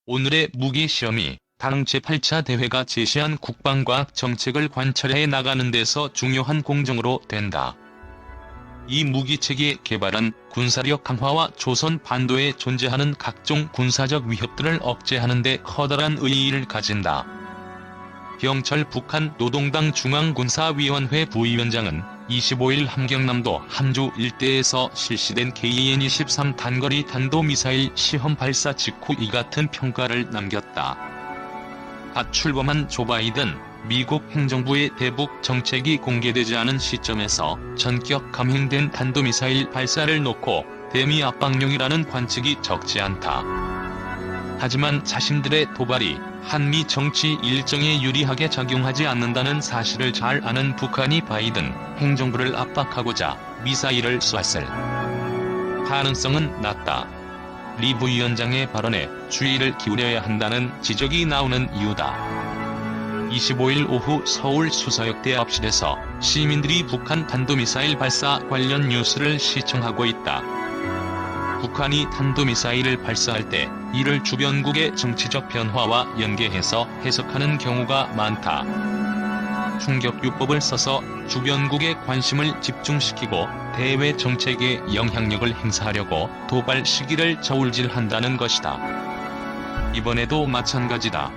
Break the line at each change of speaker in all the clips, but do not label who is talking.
오늘의 무기 시험이 당 제8차 대회가 제시한 국방과학 정책을 관철해 나가는 데서 중요한 공정으로 된다. 이 무기체계 개발은 군사력 강화와 조선 반도에 존재하는 각종 군사적 위협들을 억제하는 데 커다란 의의를 가진다. 병철 북한 노동당 중앙군사위원회 부위원장은 25일 함경남도 함주 일대에서 실시된 KN-23 단거리 탄도미사일 시험 발사 직후 이 같은 평가를 남겼다. 갓 출범한 조 바이든 미국 행정부의 대북 정책이 공개되지 않은 시점에서 전격 감행된 탄도미사일 발사를 놓고 대미 압박용이라는 관측이 적지 않다. 하지만 자신들의 도발이 한미 정치 일정에 유리하게 작용하지 않는다는 사실을 잘 아는 북한이 바이든 행정부를 압박하고자 미사일을 쐈을 가능성은 낮다. 리 부위원장의 발언에 주의를 기울여야 한다는 지적이 나오는 이유다. 25일 오후 서울 수서역대 앞실에서 시민들이 북한 탄도미사일 발사 관련 뉴스를 시청하고 있다. 북한이 탄도미사일을 발사할 때 이를 주변국의 정치적 변화와 연계해서 해석하는 경우가 많다. 충격요법을 써서 주변국의 관심을 집중시키고 대외 정책에 영향력을 행사하려고 도발 시기를 저울질한다는 것이다. 이번에도 마찬가지다.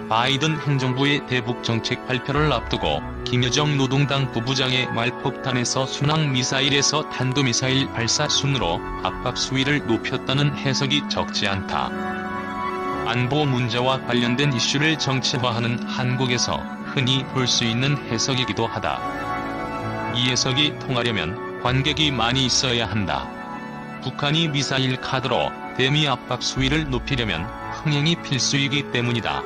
바이든 행정부의 대북 정책 발표를 앞두고 김여정 노동당 부부장의 말폭탄에서 순항미사일에서 탄도미사일 발사 순으로 압박 수위를 높였다는 해석이 적지 않다. 안보 문제와 관련된 이슈를 정치화하는 한국에서 흔히 볼 수 있는 해석이기도 하다. 이 해석이 통하려면 관객이 많이 있어야 한다. 북한이 미사일 카드로 대미 압박 수위를 높이려면 흥행이 필수이기 때문이다.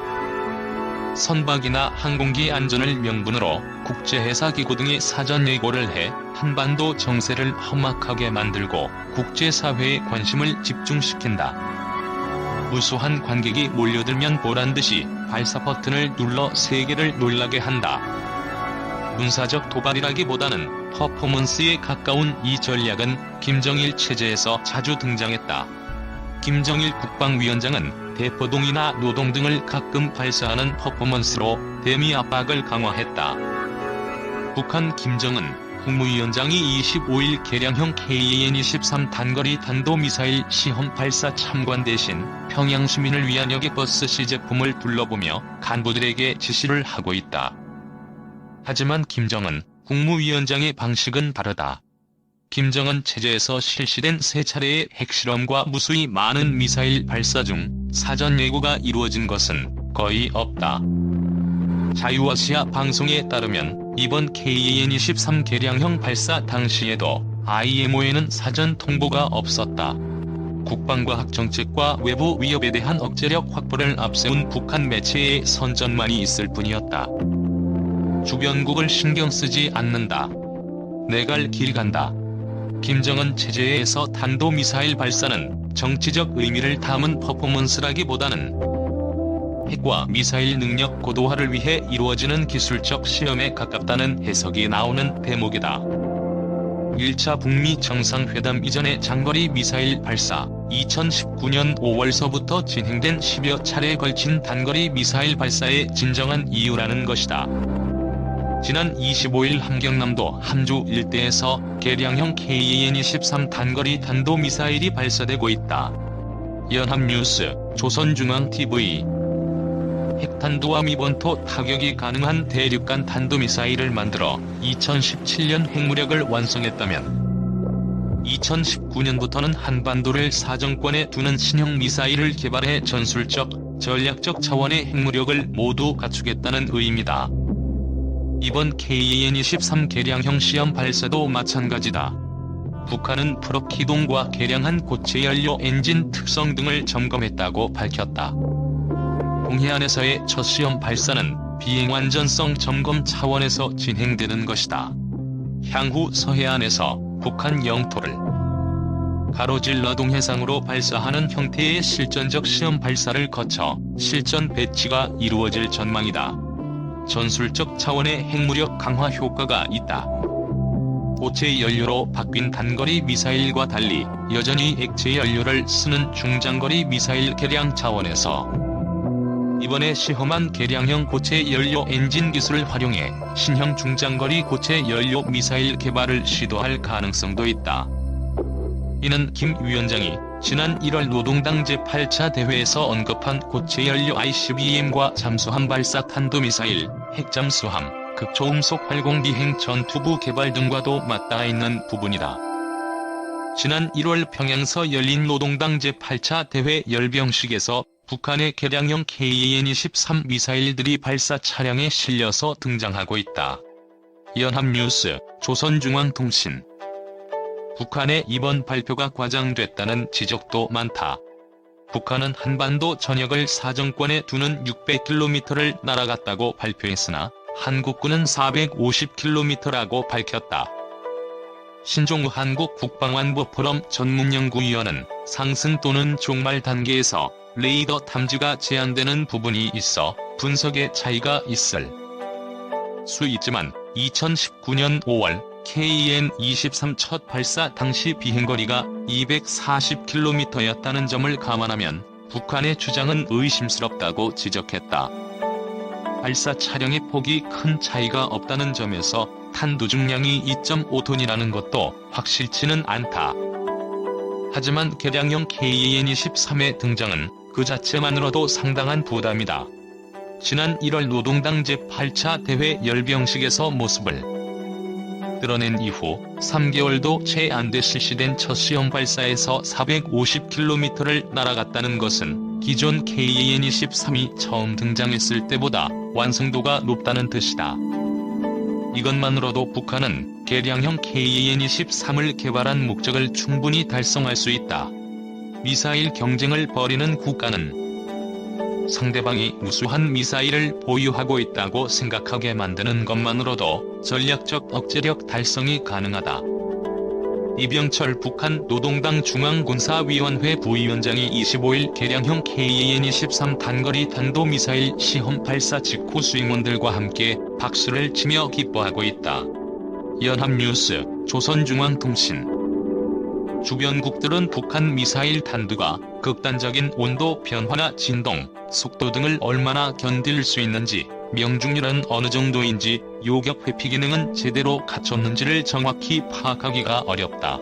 선박이나 항공기 안전을 명분으로 국제해사기구 등이 사전 예고를 해 한반도 정세를 험악하게 만들고 국제사회의 관심을 집중시킨다. 무수한 관객이 몰려들면 보란듯이 발사 버튼을 눌러 세계를 놀라게 한다. 군사적 도발이라기보다는 퍼포먼스에 가까운 이 전략은 김정일 체제에서 자주 등장했다. 김정일 국방위원장은 대포동이나 노동 등을 가끔 발사하는 퍼포먼스로 대미 압박을 강화했다. 북한 김정은 국무위원장이 25일 개량형 KN-23 단거리 탄도미사일 시험 발사 참관 대신 평양 시민을 위한 여객버스 시제품을 둘러보며 간부들에게 지시를 하고 있다. 하지만 김정은 국무위원장의 방식은 다르다. 김정은 체제에서 실시된 세 차례의 핵실험과 무수히 많은 미사일 발사 중 사전 예고가 이루어진 것은 거의 없다. 자유아시아 방송에 따르면 이번 KN-23 개량형 발사 당시에도 IMO에는 사전 통보가 없었다. 국방과학 정책과 외부 위협에 대한 억제력 확보를 앞세운 북한 매체의 선전만이 있을 뿐이었다. 주변국을 신경 쓰지 않는다. 내 갈 길 간다. 김정은 체제에서 탄도미사일 발사는 정치적 의미를 담은 퍼포먼스라기보다는 핵과 미사일 능력 고도화를 위해 이루어지는 기술적 시험에 가깝다는 해석이 나오는 대목이다. 1차 북미 정상회담 이전의 장거리 미사일 발사, 2019년 5월서부터 진행된 10여 차례에 걸친 단거리 미사일 발사의 진정한 이유라는 것이다. 지난 25일 함경남도 함주 일대에서 개량형 KN-23 단거리 탄도미사일이 발사되고 있다. 연합뉴스, 조선중앙TV. 핵탄두와 미본토 타격이 가능한 대륙간 탄도미사일을 만들어 2017년 핵무력을 완성했다면 2019년부터는 한반도를 사정권에 두는 신형 미사일을 개발해 전술적, 전략적 차원의 핵무력을 모두 갖추겠다는 의미다. 이번 KN-23 개량형 시험 발사도 마찬가지다. 북한은 프로키동과 개량한 고체 연료 엔진 특성 등을 점검했다고 밝혔다. 동해안에서의 첫 시험 발사는 비행 안전성 점검 차원에서 진행되는 것이다. 향후 서해안에서 북한 영토를 가로질러 동해상으로 발사하는 형태의 실전적 시험 발사를 거쳐 실전 배치가 이루어질 전망이다. 전술적 차원의 핵무력 강화 효과가 있다. 고체 연료로 바뀐 단거리 미사일과 달리 여전히 액체 연료를 쓰는 중장거리 미사일 개량 차원에서 이번에 시험한 개량형 고체 연료 엔진 기술을 활용해 신형 중장거리 고체 연료 미사일 개발을 시도할 가능성도 있다. 이는 김 위원장이 지난 1월 노동당 제8차 대회에서 언급한 고체 연료 ICBM과 잠수함 발사 탄도미사일, 핵잠수함, 극초음속 활공비행 전투부 개발 등과도 맞닿아 있는 부분이다. 지난 1월 평양서 열린 노동당 제8차 대회 열병식에서 북한의 개량형 KAN-23 미사일들이 발사 차량에 실려서 등장하고 있다. 연합뉴스, 조선중앙통신. 북한의 이번 발표가 과장됐다는 지적도 많다. 북한은 한반도 전역을 사정권에 두는 600km를 날아갔다고 발표했으나 한국군은 450km라고 밝혔다. 신종우 한국 국방안보 포럼 전문연구위원은 상승 또는 종말 단계에서 레이더 탐지가 제한되는 부분이 있어 분석에 차이가 있을 수 있지만 2019년 5월 KN-23 첫 발사 당시 비행거리가 240km였다는 점을 감안하면 북한의 주장은 의심스럽다고 지적했다. 발사 차량의 폭이 큰 차이가 없다는 점에서 탄두 중량이 2.5톤이라는 것도 확실치는 않다. 하지만 개량형 KAN-23의 등장은 그 자체만으로도 상당한 부담이다. 지난 1월 노동당 제8차 대회 열병식에서 모습을 드러낸 이후 3개월도 채 안 돼 실시된 첫 시험 발사에서 450km를 날아갔다는 것은 기존 KAN-23이 처음 등장했을 때보다 완성도가 높다는 뜻이다. 이것만으로도 북한은 개량형 KAN-23을 개발한 목적을 충분히 달성할 수 있다. 미사일 경쟁을 벌이는 국가는 상대방이 우수한 미사일을 보유하고 있다고 생각하게 만드는 것만으로도 전략적 억제력 달성이 가능하다. 이병철 북한 노동당 중앙군사위원회 부위원장이 25일 개량형 KAN-23 단거리 탄도미사일 시험 발사 직후 수행원들과 함께 박수를 치며 기뻐하고 있다. 연합뉴스, 조선중앙통신. 주변국들은 북한 미사일 탄두가 극단적인 온도 변화나 진동, 속도 등을 얼마나 견딜 수 있는지, 명중률은 어느 정도인지, 요격 회피 기능은 제대로 갖췄는지를 정확히 파악하기가 어렵다.